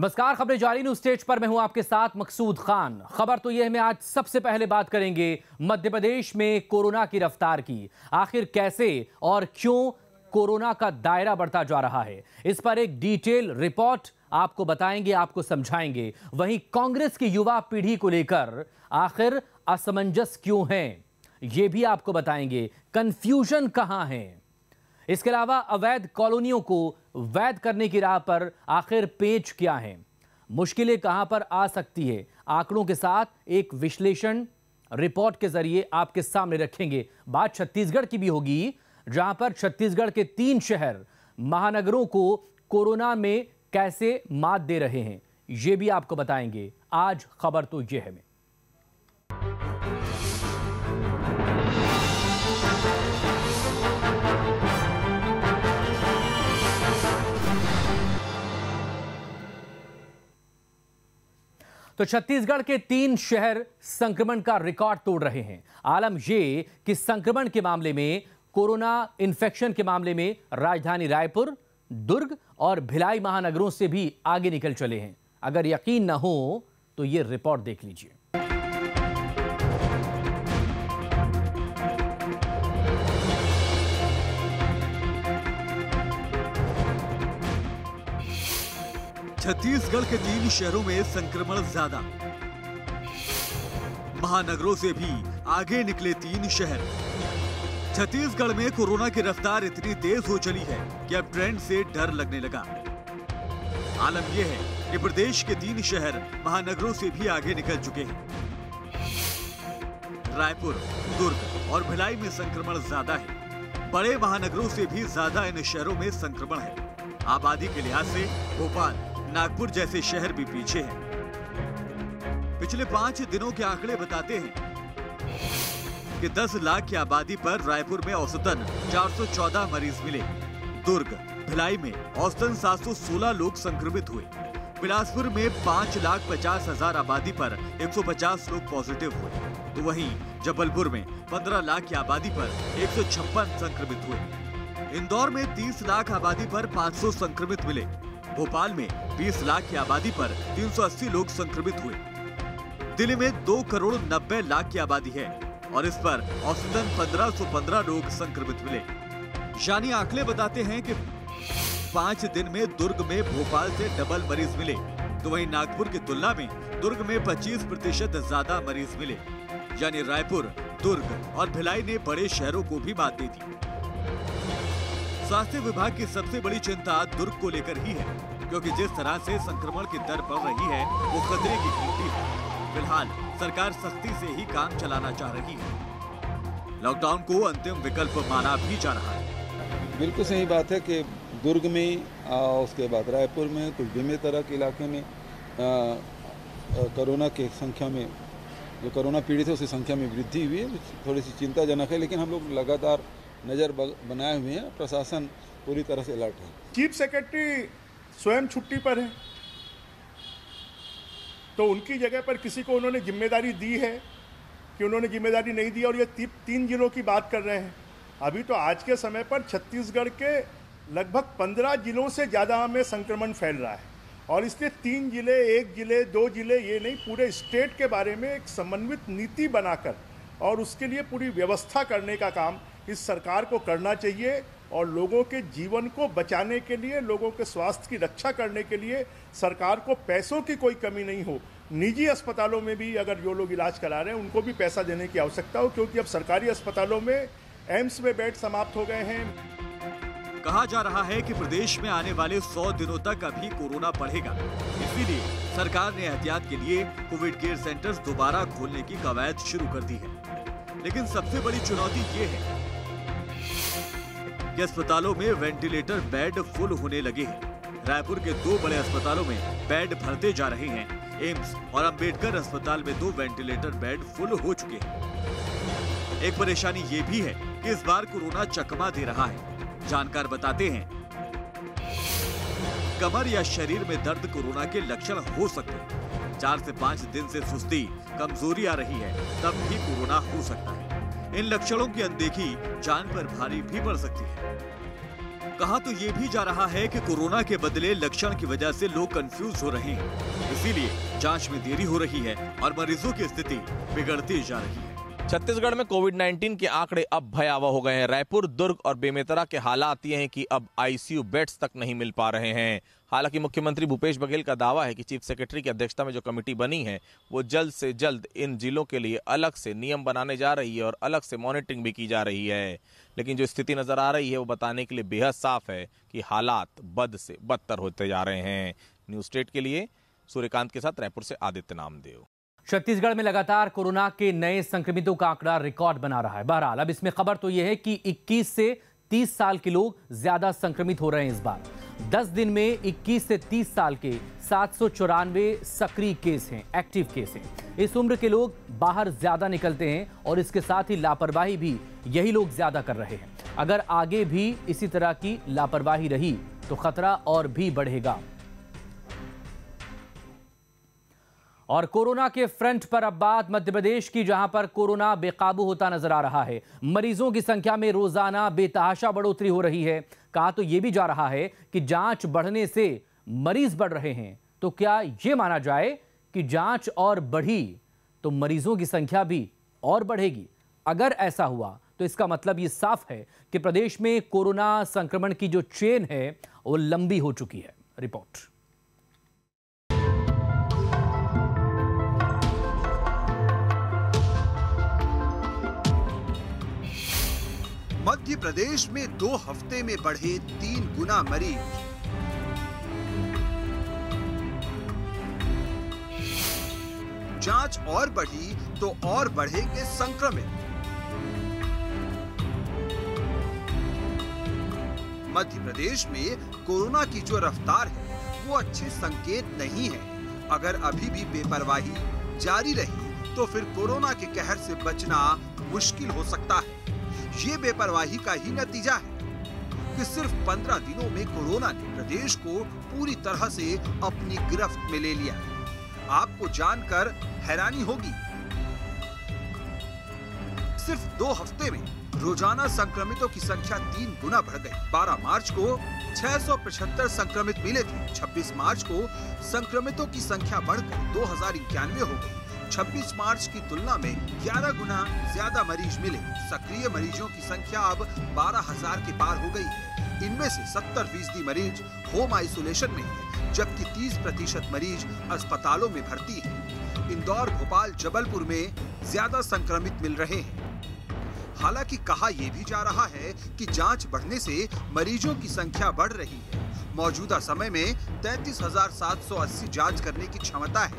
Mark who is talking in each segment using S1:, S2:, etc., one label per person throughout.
S1: नमस्कार, खबरें जारी न्यूज स्टेज पर मैं हूं आपके साथ मकसूद खान। खबर तो यह है, मैं आज सबसे पहले बात करेंगे मध्य प्रदेश में कोरोना की रफ्तार की। आखिर कैसे और क्यों कोरोना का दायरा बढ़ता जा रहा है, इस पर एक डिटेल रिपोर्ट आपको बताएंगे, आपको समझाएंगे। वहीं कांग्रेस की युवा पीढ़ी को लेकर आखिर असमंजस क्यों है, यह भी आपको बताएंगे। कंफ्यूजन कहां है, इसके अलावा अवैध कॉलोनियों को वैध करने की राह पर आखिर पेच क्या है, मुश्किलें कहां पर आ सकती है, आंकड़ों के साथ एक विश्लेषण रिपोर्ट के जरिए आपके सामने रखेंगे। बात छत्तीसगढ़ की भी होगी, जहां पर छत्तीसगढ़ के 3 शहर महानगरों को कोरोना में कैसे मात दे रहे हैं, यह भी आपको बताएंगे। आज खबर तो यह है। तो छत्तीसगढ़ के 3 शहर संक्रमण का रिकॉर्ड तोड़ रहे हैं। आलम यह कि संक्रमण के मामले में, कोरोना इन्फेक्शन के मामले में राजधानी रायपुर, दुर्ग और भिलाई महानगरों से भी आगे निकल चले हैं। अगर यकीन न हो तो यह रिपोर्ट देख लीजिए।
S2: छत्तीसगढ़ के 3 शहरों में संक्रमण ज्यादा, महानगरों से भी आगे निकले 3 शहर। छत्तीसगढ़ में कोरोना की रफ्तार इतनी तेज हो चली है कि अब ट्रेंड से डर लगने लगा। आलम यह है कि प्रदेश के 3 शहर महानगरों से भी आगे निकल चुके हैं। रायपुर, दुर्ग और भिलाई में संक्रमण ज्यादा है। बड़े महानगरों से भी ज्यादा इन शहरों में संक्रमण है। आबादी के लिहाज से भोपाल, नागपुर जैसे शहर भी पीछे हैं। पिछले 5 दिनों के आंकड़े बताते हैं कि 10 लाख की आबादी पर रायपुर में औसतन 414 मरीज मिले। दुर्ग, भिलाई में औसतन 716 लोग संक्रमित हुए। बिलासपुर में 5,50,000 आबादी पर 150 लोग पॉजिटिव हुए। तो वहीं जबलपुर में 15 लाख की आबादी पर 156 संक्रमित हुए। इंदौर में 30 लाख आबादी पर 500 संक्रमित मिले। भोपाल में 20 लाख की आबादी पर 380 लोग संक्रमित हुए। दिल्ली में 2 करोड़ 90 लाख की आबादी है और इस पर औसतन 1515 लोग संक्रमित मिले। यानी आंकड़े बताते हैं कि 5 दिन में दुर्ग में भोपाल से डबल मरीज मिले। तो वहीं नागपुर की तुलना में दुर्ग में 25% ज्यादा मरीज मिले। यानी रायपुर, दुर्ग और भिलाई ने बड़े शहरों को भी मात दे दी। स्वास्थ्य विभाग की सबसे बड़ी चिंता दुर्ग को लेकर ही है, क्योंकि जिस तरह से संक्रमण की दर बढ़ रही है वो खतरे की घंटी है। फिलहाल सरकार सख्ती से ही काम चलाना चाह रही है। लॉकडाउन को अंतिम विकल्प माना भी जा रहा है।
S3: बिल्कुल सही बात है कि दुर्ग में उसके बाद रायपुर में, कुछ बेमेतरा के इलाके में कोरोना के संख्या में, जो कोरोना पीड़ित है उसकी संख्या में वृद्धि हुई है। थोड़ी सी चिंताजनक है, लेकिन हम लोग लगातार नज़र बनाए हुए हैं। प्रशासन पूरी तरह से अलर्ट है।
S4: चीफ सेक्रेटरी स्वयं छुट्टी पर है, तो उनकी जगह पर किसी को उन्होंने जिम्मेदारी दी है कि उन्होंने जिम्मेदारी नहीं दी, और ये 3 जिलों की बात कर रहे हैं। अभी तो आज के समय पर छत्तीसगढ़ के लगभग 15 जिलों से ज़्यादा में संक्रमण फैल रहा है, और इसलिए 3 जिले, 1 जिले, 2 जिले, ये नहीं, पूरे स्टेट के बारे में एक समन्वित नीति बनाकर और उसके लिए पूरी व्यवस्था करने का काम इस सरकार को करना चाहिए। और लोगों के जीवन को बचाने के लिए, लोगों के स्वास्थ्य की रक्षा करने के लिए सरकार को पैसों की कोई कमी नहीं हो। निजी अस्पतालों में भी अगर जो लोग इलाज करा रहे हैं उनको भी पैसा देने की आवश्यकता हो, क्योंकि अब सरकारी अस्पतालों में, एम्स में बेड समाप्त हो गए हैं।
S2: कहा जा रहा है कि प्रदेश में आने वाले 100 दिनों तक अभी कोरोना बढ़ेगा। इसीलिए सरकार ने एहतियात के लिए कोविड केयर सेंटर्स दोबारा खोलने की कवायद शुरू कर दी है। लेकिन सबसे बड़ी चुनौती ये है कि अस्पतालों में वेंटिलेटर बेड फुल होने लगे हैं। रायपुर के 2 बड़े अस्पतालों में बेड भरते जा रहे हैं। एम्स और अंबेडकर अस्पताल में 2 वेंटिलेटर बेड फुल हो चुके हैं। एक परेशानी ये भी है कि इस बार कोरोना चकमा दे रहा है। जानकार बताते हैं कमर या शरीर में दर्द कोरोना के लक्षण हो सकते हैं। 4 से 5 दिन से सुस्ती, कमजोरी आ रही है, तब भी कोरोना हो सकता है। इन लक्षणों की अनदेखी जान पर भारी भी पड़ सकती है। कहा तो ये भी जा रहा है कि कोरोना के बदले लक्षण की वजह से लोग कंफ्यूज हो रहे हैं, इसीलिए जांच में देरी हो रही है और मरीजों की स्थिति बिगड़ती जा रही है।
S5: छत्तीसगढ़ में कोविड-19 के आंकड़े अब भयावह हो गए हैं। रायपुर, दुर्ग और बेमेतरा के हालात ये हैं कि अब आईसीयू बेड्स तक नहीं मिल पा रहे हैं। हालांकि मुख्यमंत्री भूपेश बघेल का दावा है कि चीफ सेक्रेटरी की अध्यक्षता में जो कमेटी बनी है वो जल्द से जल्द इन जिलों के लिए अलग से नियम बनाने जा रही है और अलग से मॉनिटरिंग भी की जा रही है। लेकिन जो स्थिति नजर आ रही है वो बताने के लिए बेहद साफ है कि हालात बद से बदतर होते जा रहे हैं। न्यूज स्टेट के लिए सूर्यकांत के साथ रायपुर से आदित्य नामदेव।
S1: छत्तीसगढ़ में लगातार कोरोना के नए संक्रमितों का आंकड़ा रिकॉर्ड बना रहा है। बहरहाल अब इसमें खबर तो यह है कि 21 से 30 साल के लोग ज्यादा संक्रमित हो रहे हैं। इस बार 10 दिन में 21 से 30 साल के 794 सक्रिय केस हैं, एक्टिव केस हैं। इस उम्र के लोग बाहर ज्यादा निकलते हैं और इसके साथ ही लापरवाही भी यही लोग ज्यादा कर रहे हैं। अगर आगे भी इसी तरह की लापरवाही रही तो खतरा और भी बढ़ेगा। और कोरोना के फ्रंट पर अब बात मध्य प्रदेश की, जहां पर कोरोना बेकाबू होता नजर आ रहा है। मरीजों की संख्या में रोजाना बेतहाशा बढ़ोतरी हो रही है। कहा तो यह भी जा रहा है कि जांच बढ़ने से मरीज बढ़ रहे हैं। तो क्या यह माना जाए कि जांच और बढ़ी तो मरीजों की संख्या भी और बढ़ेगी? अगर ऐसा हुआ तो इसका मतलब यह साफ है कि प्रदेश में कोरोना संक्रमण की जो चेन है वो लंबी हो चुकी है। रिपोर्ट।
S6: मध्य प्रदेश में 2 हफ्ते में बढ़े 3 गुना मरीज। जांच और बढ़ी तो और बढ़ेंगे संक्रमित। मध्य प्रदेश में कोरोना की जो रफ्तार है वो अच्छे संकेत नहीं है। अगर अभी भी बेपरवाही जारी रही तो फिर कोरोना के कहर से बचना मुश्किल हो सकता है। ये बेपरवाही का ही नतीजा है कि सिर्फ 15 दिनों में कोरोना ने प्रदेश को पूरी तरह से अपनी गिरफ्त में ले लिया। आपको जानकर हैरानी होगी, सिर्फ 2 हफ्ते में रोजाना संक्रमितों की संख्या 3 गुना बढ़ गई। 12 मार्च को 675 संक्रमित मिले थे। 26 मार्च को संक्रमितों की संख्या बढ़कर 2091 हो गई। 26 मार्च की तुलना में 11 गुना ज्यादा मरीज मिले। सक्रिय मरीजों की संख्या अब 12,000 के पार हो गई है। इनमें से 70% मरीज होम आइसोलेशन में है, जबकि 30% मरीज अस्पतालों में भर्ती है। इंदौर, भोपाल, जबलपुर में ज्यादा संक्रमित मिल रहे हैं। हालांकि कहा यह भी जा रहा है कि जांच बढ़ने से मरीजों की संख्या बढ़ रही है। मौजूदा समय में 33,780 जांच करने की क्षमता है,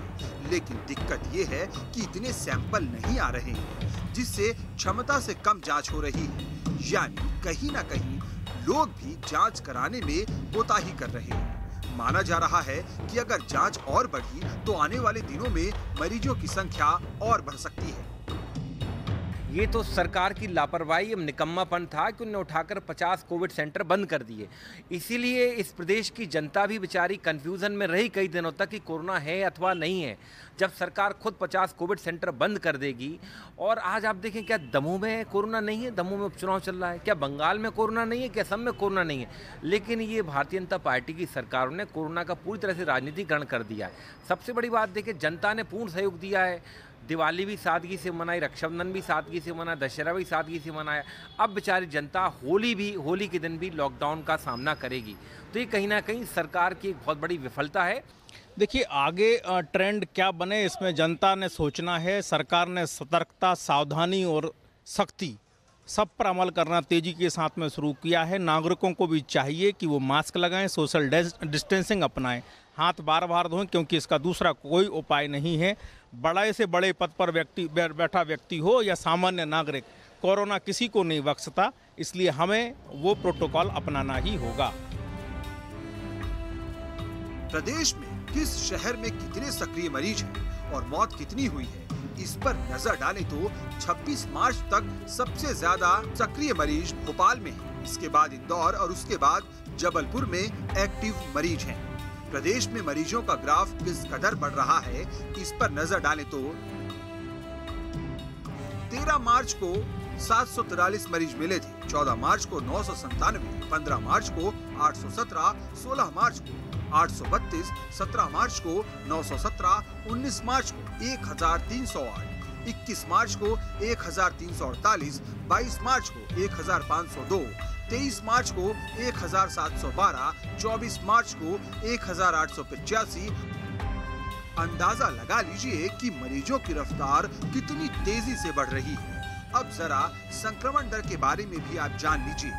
S6: लेकिन दिक्कत ये है कि इतने सैंपल नहीं आ रहे हैं, जिससे क्षमता से कम जांच हो रही है। यानी कहीं ना कहीं लोग भी जांच कराने में कोताही कर रहे हैं। माना जा रहा है कि अगर जांच और बढ़ी तो आने वाले दिनों में मरीजों की संख्या और बढ़ सकती है।
S7: ये तो सरकार की लापरवाही एवं निकम्मापन था कि उन्होंने उठाकर 50 कोविड सेंटर बंद कर दिए। इसीलिए इस प्रदेश की जनता भी बेचारी कंफ्यूजन में रही कई दिनों तक कि कोरोना है अथवा नहीं है। जब सरकार खुद 50 कोविड सेंटर बंद कर देगी, और आज आप देखें क्या दमोह में कोरोना नहीं है, दमोह में उपचुनाव चल रहा है, क्या बंगाल में कोरोना नहीं है, क्या असम में कोरोना नहीं है, लेकिन ये भारतीय जनता पार्टी की सरकारों ने कोरोना का पूरी तरह से राजनीतिकरण कर दिया है। सबसे बड़ी बात देखिए, जनता ने पूर्ण सहयोग दिया है। दिवाली भी सादगी से मनाई, रक्षाबंधन भी सादगी से मनाया, दशहरा भी सादगी से मनाया। अब बेचारी जनता होली के दिन भी लॉकडाउन का सामना करेगी। तो ये कहीं ना कहीं सरकार की एक बहुत बड़ी विफलता है।
S8: देखिए, आगे ट्रेंड क्या बने इसमें जनता ने सोचना है। सरकार ने सतर्कता, सावधानी और सख्ती सब पर अमल करना तेजी के साथ में शुरू किया है। नागरिकों को भी चाहिए कि वो मास्क लगाएं, सोशल डिस्टेंसिंग अपनाएं, हाथ बार बार धोएं, क्योंकि इसका दूसरा कोई उपाय नहीं है। बड़े से बड़े पद पर बैठा व्यक्ति हो या सामान्य नागरिक, कोरोना किसी को नहीं बख्शता, इसलिए हमें वो प्रोटोकॉल अपनाना ही होगा।
S6: प्रदेश में किस शहर में कितने सक्रिय मरीज हैं और मौत कितनी हुई है, इस पर नजर डालें तो 26 मार्च तक सबसे ज्यादा सक्रिय मरीज भोपाल में हैं। इसके बाद इंदौर और उसके बाद जबलपुर में एक्टिव मरीज हैं। प्रदेश में मरीजों का ग्राफ किस कदर बढ़ रहा है, इस पर नजर डालें तो 13 मार्च को 743 मरीज मिले थे। 14 मार्च को 997, 15 मार्च को 817, 16 मार्च को 832, 17 मार्च को 917, 19 मार्च को 1308, 21 मार्च को 1348, 22 मार्च को 1502, 23 मार्च को 1712, 24 मार्च को 1885। अंदाजा लगा लीजिए कि मरीजों की रफ्तार कितनी तेजी से बढ़ रही है। अब जरा संक्रमण दर के बारे में भी आप जान लीजिए।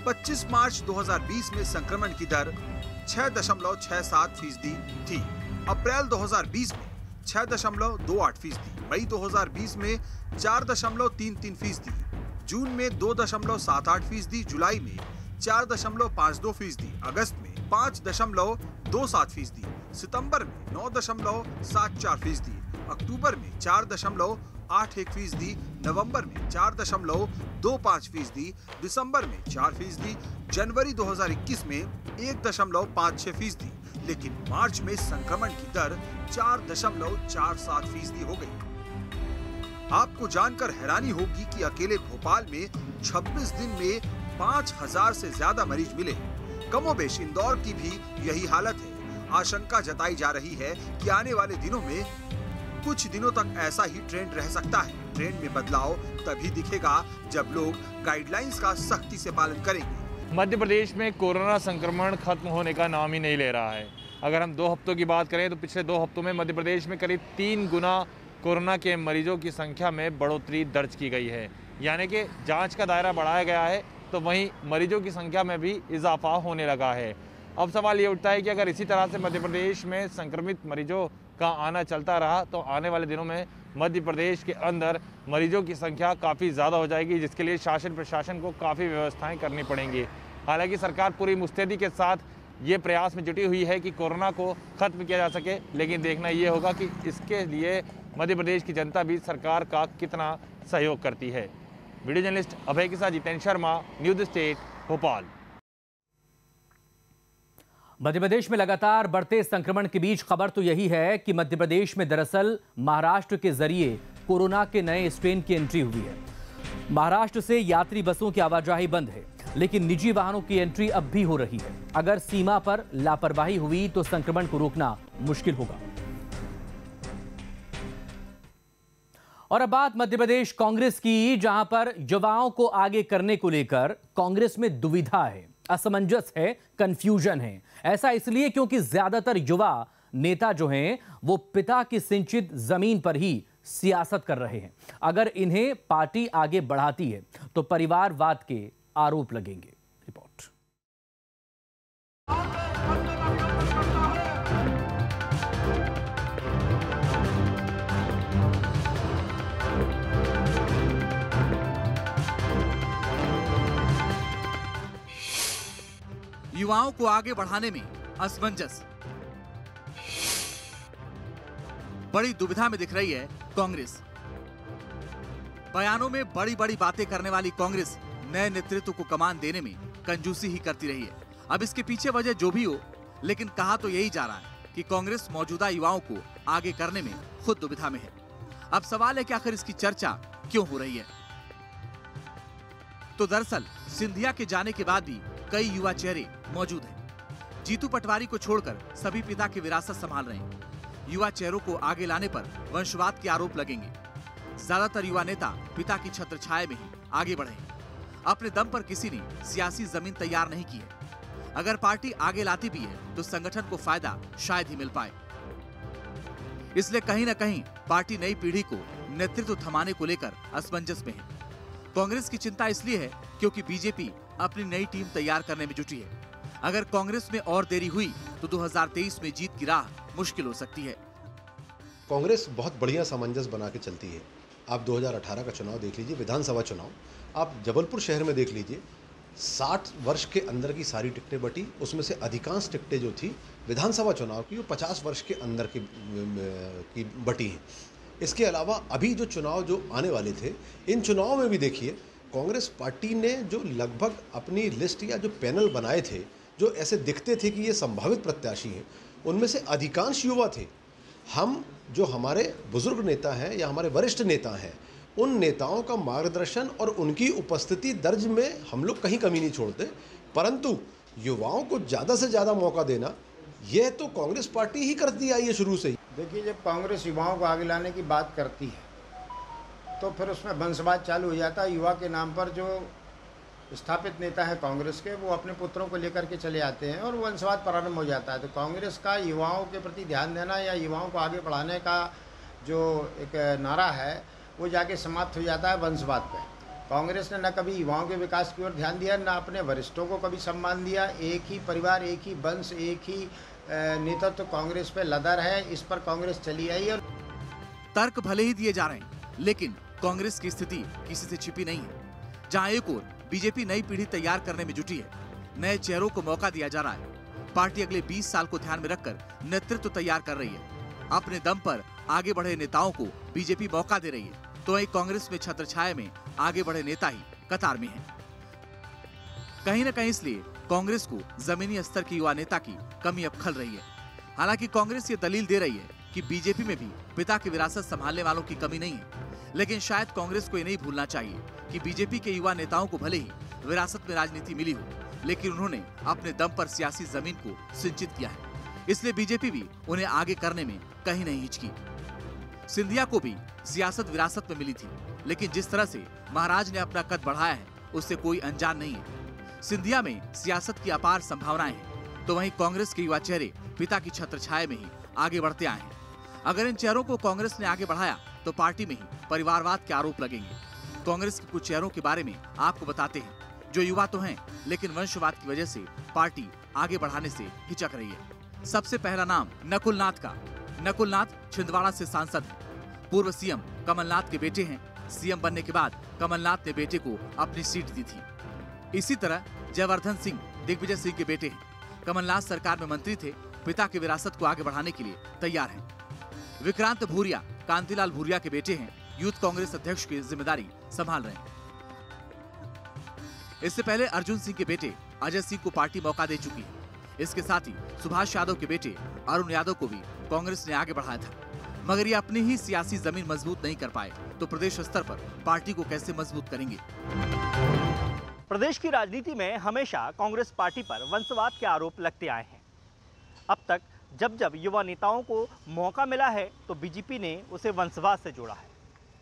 S6: 25 मार्च 2020 में संक्रमण की दर 6.67% थी। अप्रैल 2020 में 6.28%, मई 2020 में 4.33%, जून में 2.78%, जुलाई में 4.52%, अगस्त में 5.27%, सितंबर में 9.74%, अक्टूबर में 4.81%, नवंबर में 4.25%, दिसंबर में 4%, जनवरी 2021 में 1.56%, लेकिन मार्च में संक्रमण की दर 4.47% हो गई। आपको जानकर हैरानी होगी कि अकेले भोपाल में 26 दिन में 5000 से ज्यादा मरीज मिले। कमोबेश इंदौर की भी यही हालत है। आशंका जताई जा रही है कि आने वाले दिनों में कुछ दिनों तक ऐसा ही ट्रेंड रह सकता है। ट्रेंड में बदलाव तभी दिखेगा जब लोग गाइडलाइंस का सख्ती से पालन करेंगे।
S9: मध्य प्रदेश में कोरोना संक्रमण खत्म होने का नाम ही नहीं ले रहा है। अगर हम 2 हफ्तों की बात करें तो पिछले 2 हफ्तों में मध्य प्रदेश में करीब 3 गुना कोरोना के मरीजों की संख्या में बढ़ोतरी दर्ज की गई है। यानी कि जांच का दायरा बढ़ाया गया है तो वहीं मरीजों की संख्या में भी इजाफा होने लगा है। अब सवाल ये उठता है कि अगर इसी तरह से मध्य प्रदेश में संक्रमित मरीजों का आना चलता रहा तो आने वाले दिनों में मध्य प्रदेश के अंदर मरीजों की संख्या काफ़ी ज़्यादा हो जाएगी, जिसके लिए शासन प्रशासन को काफ़ी व्यवस्थाएं करनी पड़ेंगी। हालांकि सरकार पूरी मुस्तैदी के साथ ये प्रयास में जुटी हुई है कि कोरोना को ख़त्म किया जा सके, लेकिन देखना ये होगा कि इसके लिए मध्य प्रदेश की जनता भी सरकार का कितना सहयोग करती है। वीडियो जर्नलिस्ट अभय के साथ जितेंद्र शर्मा, न्यूज़ स्टेट, भोपाल।
S1: मध्य प्रदेश में लगातार बढ़ते संक्रमण के बीच खबर तो यही है कि मध्य प्रदेश में दरअसल महाराष्ट्र के जरिए कोरोना के नए स्ट्रेन की एंट्री हुई है। महाराष्ट्र से यात्री बसों की आवाजाही बंद है, लेकिन निजी वाहनों की एंट्री अब भी हो रही है। अगर सीमा पर लापरवाही हुई तो संक्रमण को रोकना मुश्किल होगा। और अब बात मध्य प्रदेश कांग्रेस की, जहां पर युवाओं को आगे करने को लेकर कांग्रेस में दुविधा है, असमंजस है, कंफ्यूजन है। ऐसा इसलिए क्योंकि ज्यादातर युवा नेता जो हैं वो पिता की सिंचित जमीन पर ही सियासत कर रहे हैं। अगर इन्हें पार्टी आगे बढ़ाती है तो परिवारवाद के आरोप लगेंगे। रिपोर्ट।
S2: युवाओं को आगे बढ़ाने में असमंजस, बड़ी दुविधा में दिख रही है कांग्रेस। बयानों में बड़ी बड़ी बातें करने वाली कांग्रेस नए नेतृत्व को कमान देने में कंजूसी ही करती रही है। अब इसके पीछे वजह जो भी हो, लेकिन कहा तो यही जा रहा है कि कांग्रेस मौजूदा युवाओं को आगे करने में खुद दुविधा में है। अब सवाल है कि आखिर इसकी चर्चा क्यों हो रही है। तो दरअसल सिंधिया के जाने के बाद भी कई युवा चेहरे मौजूद हैं। जीतू पटवारी को छोड़कर सभी पिता की विरासत संभाल रहे हैं। युवा चेहरों को आगे लाने पर वंशवाद के आरोप लगेंगे। ज्यादातर युवा नेता पिता की छत्रछाया में ही आगे बढ़े। अपने दम पर किसी ने सियासी जमीन तैयार नहीं की है। अगर पार्टी आगे लाती भी है तो संगठन को फायदा शायद ही मिल पाए। इसलिए कहीं न कहीं पार्टी नई पीढ़ी को नेतृत्व थमाने को लेकर असमंजस में है। कांग्रेस की चिंता इसलिए है क्योंकि बीजेपी अपनी नई टीम तैयार करने में जुटी है। अगर कांग्रेस में और देरी हुई तो 2023 में जीत की राह मुश्किल हो सकती है।
S10: कांग्रेस बहुत बढ़िया सामंजस्य बना के चलती है। आप 2018 का चुनाव देख लीजिए, विधानसभा चुनाव, आप जबलपुर शहर में देख लीजिए, 60 वर्ष के अंदर की सारी टिकटें बटी, उसमें से अधिकांश टिकटें जो थी विधानसभा चुनाव की वो 50 वर्ष के अंदर की बटी हैं। इसके अलावा अभी जो चुनाव जो आने वाले थे, इन चुनावों में भी देखिए कांग्रेस पार्टी ने जो लगभग अपनी लिस्ट या जो पैनल बनाए थे, जो ऐसे दिखते थे कि ये संभावित प्रत्याशी हैं, उनमें से अधिकांश युवा थे। हम जो हमारे बुजुर्ग नेता हैं या हमारे वरिष्ठ नेता हैं, उन नेताओं का मार्गदर्शन और उनकी उपस्थिति दर्ज में हम लोग कहीं कमी नहीं छोड़ते, परंतु युवाओं को ज़्यादा से ज़्यादा मौका देना यह तो कांग्रेस पार्टी ही करती आई है शुरू से ही।
S11: देखिए, जब कांग्रेस युवाओं को आगे लाने की बात करती है तो फिर उसमें वंशवाद चालू हो जाता है। युवा के नाम पर जो स्थापित नेता है कांग्रेस के, वो अपने पुत्रों को लेकर के चले आते हैं और वंशवाद प्रारंभ हो जाता है। तो कांग्रेस का युवाओं के प्रति ध्यान देना या युवाओं को आगे बढ़ाने का जो एक नारा है वो जाके समाप्त हो जाता है वंशवाद पे। कांग्रेस ने न कभी युवाओं के विकास की ओर ध्यान दिया, न अपने वरिष्ठों को कभी सम्मान दिया। एक ही परिवार, एक ही वंश, एक ही नेतृत्व कांग्रेस पे लदर है। इस पर कांग्रेस चली आई है।
S2: तर्क भले ही दिए जा रहे हैं, लेकिन कांग्रेस की स्थिति किसी से छिपी नहीं है। जहां एक ओर बीजेपी नई पीढ़ी तैयार करने में जुटी है, नए चेहरों को मौका दिया जा रहा है, पार्टी अगले 20 साल को ध्यान में रखकर नेतृत्व तैयार कर रही है, अपने दम पर आगे बढ़े नेताओं को बीजेपी मौका दे रही है, तो वहीं कांग्रेस में छत्रछाया में आगे बढ़े नेता ही कतार में हैं। कहीं न कहीं इसलिए कांग्रेस को जमीनी स्तर की युवा नेता की कमी अब खल रही है। हालांकि कांग्रेस ये दलील दे रही है कि बीजेपी में भी पिता की विरासत संभालने वालों की कमी नहीं है, लेकिन शायद कांग्रेस को ये नहीं भूलना चाहिए कि बीजेपी के युवा नेताओं को भले ही विरासत में राजनीति मिली हो, लेकिन उन्होंने अपने दम पर सियासी जमीन को सिंचित किया है। इसलिए बीजेपी भी उन्हें आगे करने में कहीं नहीं हिचकी। सिंधिया को भी सियासत विरासत में मिली थी, लेकिन जिस तरह से महाराज ने अपना कद बढ़ाया है उससे कोई अनजान नहीं है। सिंधिया में सियासत की अपार संभावनाएं हैं, तो वहीं कांग्रेस के युवा चेहरे पिता की छत्रछाया में ही आगे बढ़ते आए हैं। अगर इन चेहरों को कांग्रेस ने आगे बढ़ाया तो पार्टी में ही परिवारवाद के आरोप लगेंगे। कांग्रेस के कुछ चेहरों के बारे में आपको बताते हैं, जो युवा तो हैं, लेकिन वंशवाद की वजह से पार्टी आगे बढ़ाने से हिचक रही है। सबसे पहला नाम नकुलनाथ का। नकुलनाथ छिंदवाड़ा से सांसद हैं। पूर्व सीएम कमलनाथ के बेटे हैं। सीएम बनने के बाद कमलनाथ ने बेटे को अपनी सीट दी थी। इसी तरह जयवर्धन सिंह दिग्विजय सिंह के बेटे हैं। कमलनाथ सरकार में मंत्री थे, पिता की विरासत को आगे बढ़ाने के लिए तैयार हैं। विक्रांत भूरिया कांतिलाल भूरिया के बेटे हैं, यूथ कांग्रेस अध्यक्ष की जिम्मेदारी संभाल रहे हैं। इससे पहले अर्जुन सिंह के बेटे अजय सिंह को पार्टी मौका दे चुकी है। इसके साथ ही सुभाष यादव के बेटे अरुण यादव को भी कांग्रेस ने आगे बढ़ाया था, मगर ये अपनी ही सियासी जमीन मजबूत नहीं कर पाए, तो प्रदेश स्तर पर पार्टी को कैसे मजबूत करेंगे।
S12: प्रदेश की राजनीति में हमेशा कांग्रेस पार्टी पर वंशवाद के आरोप लगते आए हैं। अब तक जब जब युवा नेताओं को मौका मिला है तो बीजेपी ने उसे वंशवाद से जोड़ा है।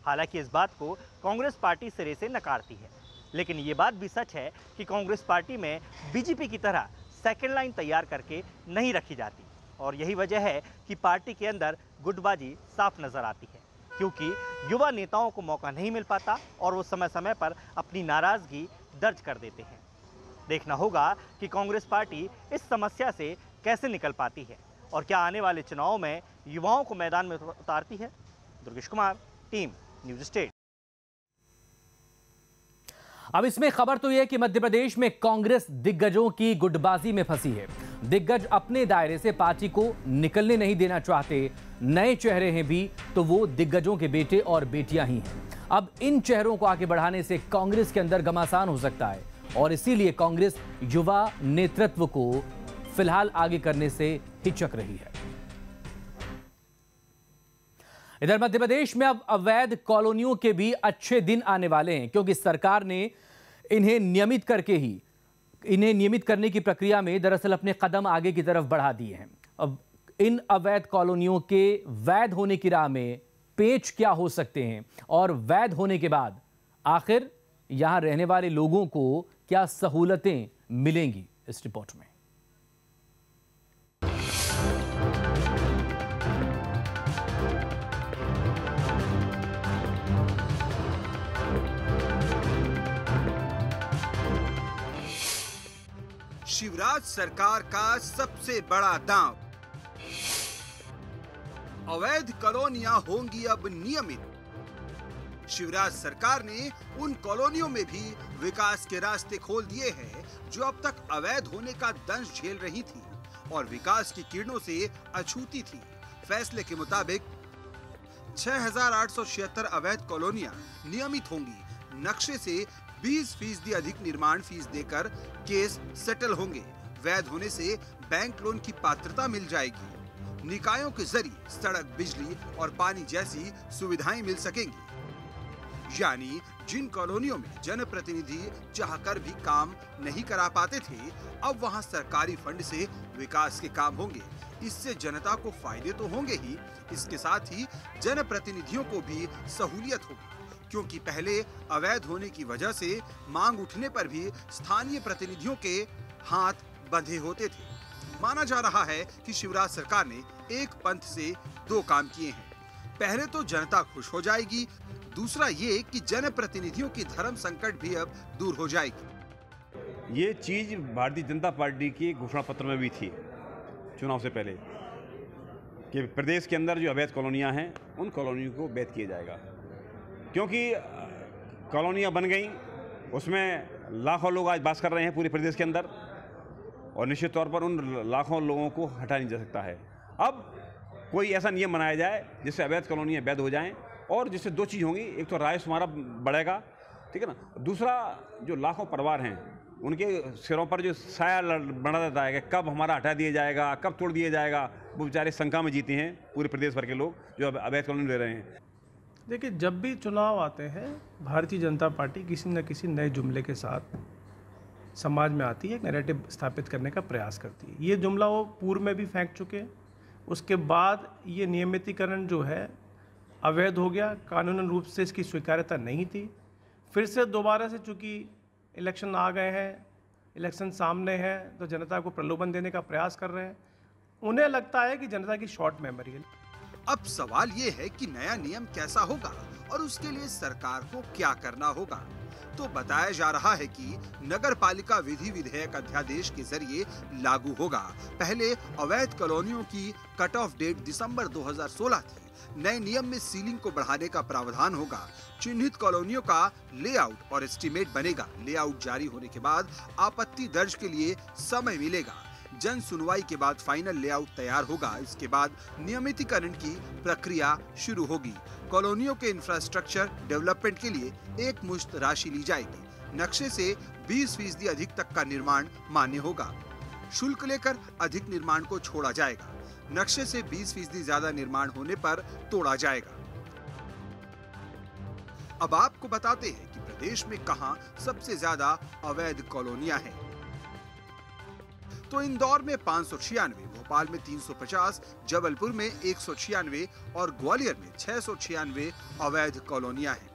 S12: हालांकि इस बात को कांग्रेस पार्टी सिरे से नकारती है, लेकिन ये बात भी सच है कि कांग्रेस पार्टी में बीजेपी की तरह सेकेंड लाइन तैयार करके नहीं रखी जाती, और यही वजह है कि पार्टी के अंदर गुटबाजी साफ नजर आती है, क्योंकि युवा नेताओं को मौका नहीं मिल पाता और वो समय समय पर अपनी नाराजगी दर्ज कर देते हैं। देखना होगा कि कांग्रेस पार्टी इस समस्या से कैसे निकल पाती है और क्या आने वाले चुनावों में युवाओं को मैदान में उतारती है। Durgesh Kumar, team news state.
S1: अब इसमें खबर तो यह है कि मध्य प्रदेश में कांग्रेस दिग्गजों की गुटबाजी में फंसी है। दिग्गज अपने दायरे से पार्टी को निकलने नहीं देना चाहते। नए चेहरे हैं भी तो वो दिग्गजों के बेटे और बेटियां ही हैं। अब इन चेहरों को आगे बढ़ाने से कांग्रेस के अंदर घमासान हो सकता है, और इसीलिए कांग्रेस युवा नेतृत्व को फिलहाल आगे करने से हिचक रही है। इधर मध्य प्रदेश में अब अवैध कॉलोनियों के भी अच्छे दिन आने वाले हैं, क्योंकि सरकार ने इन्हें नियमित करने की प्रक्रिया में दरअसल अपने कदम आगे की तरफ बढ़ा दिए हैं। अब इन अवैध कॉलोनियों के वैध होने की राह में पेच क्या हो सकते हैं, और वैध होने के बाद आखिर यहां रहने वाले लोगों को क्या सहूलतें मिलेंगी, इस रिपोर्ट में।
S6: शिवराज सरकार का सबसे बड़ा दांव, अवैध कॉलोनियां होंगी अब नियमित। शिवराज सरकार ने उन कॉलोनियों में भी विकास के रास्ते खोल दिए हैं जो अब तक अवैध होने का दंश झेल रही थी और विकास की किरणों से अछूती थी। फैसले के मुताबिक 6,876 अवैध कॉलोनियां नियमित होंगी। नक्शे से 20% अधिक निर्माण फीस देकर केस सेटल होंगे। वैध होने से बैंक लोन की पात्रता मिल जाएगी। निकायों के जरिए सड़क, बिजली और पानी जैसी सुविधाएं मिल सकेंगी। यानी जिन कॉलोनियों में जनप्रतिनिधि चाहकर भी काम नहीं करा पाते थे, अब वहां सरकारी फंड से विकास के काम होंगे। इससे जनता को फायदे तो होंगे ही, इसके साथ ही जनप्रतिनिधियों को भी सहूलियत होगी, क्योंकि पहले अवैध होने की वजह से मांग उठने पर भी स्थानीय प्रतिनिधियों के हाथ बंधे होते थे। माना जा रहा है कि शिवराज सरकार ने एक पंथ से दो काम किए हैं। पहले तो जनता खुश हो जाएगी, दूसरा ये कि जनप्रतिनिधियों की धर्म संकट भी अब दूर हो जाएगी।
S13: ये चीज भारतीय जनता पार्टी के घोषणा पत्र में भी थी चुनाव से पहले कि प्रदेश के अंदर जो अवैध कॉलोनियां हैं उन कॉलोनियों को वैध किया जाएगा, क्योंकि कॉलोनियां बन गई, उसमें लाखों लोग आज बास कर रहे हैं पूरे प्रदेश के अंदर, और निश्चित तौर पर उन लाखों लोगों को हटा नहीं जा सकता है। अब कोई ऐसा नियम बनाया जाए जिससे अवैध कॉलोनियाँ वैध हो जाएं, और जिससे दो चीज़ होंगी, एक तो राजस्व हमारा बढ़ेगा, ठीक है ना, दूसरा जो लाखों परिवार हैं उनके सिरों पर जो साया बना रहता है कि कब हमारा हटा दिया जाएगा, कब तोड़ दिया जाएगा, वो बेचारे शंका में जीते हैं पूरे प्रदेश भर के लोग जो अवैध कॉलोनी ले रहे हैं।
S14: देखिए, जब भी चुनाव आते हैं भारतीय जनता पार्टी किसी न किसी नए जुमले के साथ समाज में आती है, एक नैरेटिव स्थापित करने का प्रयास करती है। ये जुमला वो पूर्व में भी फेंक चुके हैं, उसके बाद ये नियमितीकरण जो है अवैध हो गया, कानूनन रूप से इसकी स्वीकार्यता नहीं थी। फिर से दोबारा से चूँकि इलेक्शन आ गए हैं, इलेक्शन सामने है, तो जनता को प्रलोभन देने का प्रयास कर रहे हैं। उन्हें लगता है कि जनता की शॉर्ट मेमोरी है।
S6: अब सवाल ये है कि नया नियम कैसा होगा और उसके लिए सरकार को क्या करना होगा। तो बताया जा रहा है कि नगर पालिका विधि विधेयक अध्यादेश के जरिए लागू होगा। पहले अवैध कॉलोनियों की कट ऑफ डेट दिसंबर 2016 थी। नए नियम में सीलिंग को बढ़ाने का प्रावधान होगा। चिन्हित कॉलोनियों का लेआउट और एस्टीमेट बनेगा। लेआउट जारी होने के बाद आपत्ति दर्ज के लिए समय मिलेगा। जन सुनवाई के बाद फाइनल लेआउट तैयार होगा। इसके बाद नियमितीकरण की प्रक्रिया शुरू होगी। कॉलोनियों के इंफ्रास्ट्रक्चर डेवलपमेंट के लिए एक मुश्त राशि ली जाएगी। नक्शे से 20% अधिक तक का निर्माण मान्य होगा। शुल्क लेकर अधिक निर्माण को छोड़ा जाएगा। नक्शे से 20% ज्यादा निर्माण होने पर तोड़ा जाएगा। अब आपको बताते हैं कि प्रदेश में कहां सबसे ज्यादा अवैध कॉलोनियां हैं। तो इंदौर में 596, भोपाल में 350, जबलपुर में 196 और ग्वालियर में 696 अवैध कॉलोनियां हैं।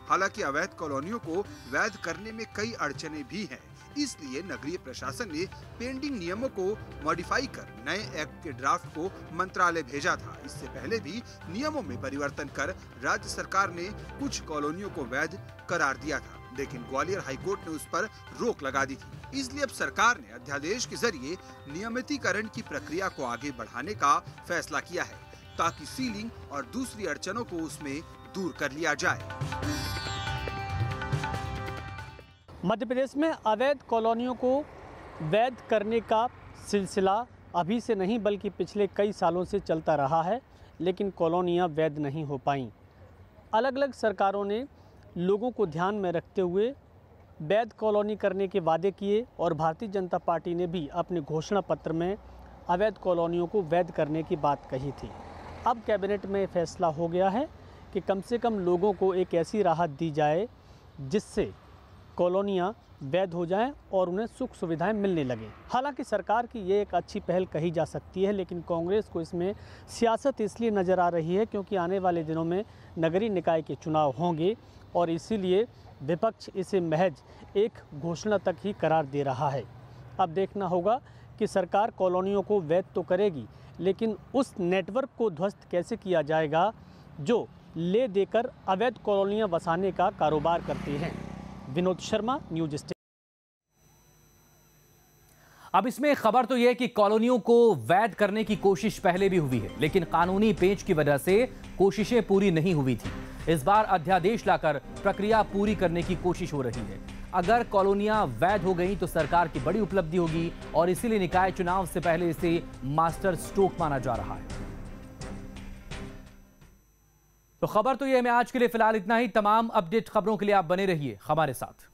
S6: हालांकि अवैध कॉलोनियों को वैध करने में कई अड़चने भी हैं। इसलिए नगरीय प्रशासन ने पेंडिंग नियमों को मॉडिफाई कर नए एक्ट के ड्राफ्ट को मंत्रालय भेजा था। इससे पहले भी नियमों में परिवर्तन कर राज्य सरकार ने कुछ कॉलोनियों को वैध करार दिया था, लेकिन ग्वालियर हाईकोर्ट ने उस पर रोक लगा दी थी। इसलिए अब सरकार ने अध्यादेश के जरिए नियमितीकरण की प्रक्रिया को आगे बढ़ाने का फैसला किया है, ताकि सीलिंग और दूसरी अड़चनों को उसमें दूर कर लिया जाए।
S12: मध्य प्रदेश में अवैध कॉलोनियों को वैध करने का सिलसिला अभी से नहीं बल्कि पिछले कई सालों से चलता रहा है, लेकिन कॉलोनियाँ वैध नहीं हो पाईं। अलग अलग सरकारों ने लोगों को ध्यान में रखते हुए वैध कॉलोनी करने के वादे किए और भारतीय जनता पार्टी ने भी अपने घोषणा पत्र में अवैध कॉलोनियों को वैध करने की बात कही थी। अब कैबिनेट में फैसला हो गया है कि कम से कम लोगों को एक ऐसी राहत दी जाए जिससे कॉलोनियाँ वैध हो जाएं और उन्हें सुख सुविधाएं मिलने लगें। हालांकि सरकार की ये एक अच्छी पहल कही जा सकती है, लेकिन कांग्रेस को इसमें सियासत इसलिए नज़र आ रही है क्योंकि आने वाले दिनों में नगरीय निकाय के चुनाव होंगे और इसीलिए विपक्ष इसे महज एक घोषणा तक ही करार दे रहा है। अब देखना होगा कि सरकार कॉलोनियों को वैध तो करेगी, लेकिन उस नेटवर्क को ध्वस्त कैसे किया जाएगा जो ले देकर अवैध कॉलोनियाँ बसाने का कारोबार करते हैं। Vinod Sharma, news station.
S1: अब इसमें खबर तो यह है कि कॉलोनियों को वैध करने की कोशिश पहले भी हुई है, लेकिन कानूनी पेंच की वजह से कोशिशें पूरी नहीं हुई थी। इस बार अध्यादेश लाकर प्रक्रिया पूरी करने की कोशिश हो रही है। अगर कॉलोनियां वैध हो गई तो सरकार की बड़ी उपलब्धि होगी और इसीलिए निकाय चुनाव से पहले इसे मास्टर स्ट्रोक माना जा रहा है। तो खबर तो यह है। मैं आज के लिए फिलहाल इतना ही। तमाम अपडेट खबरों के लिए आप बने रहिए हमारे साथ।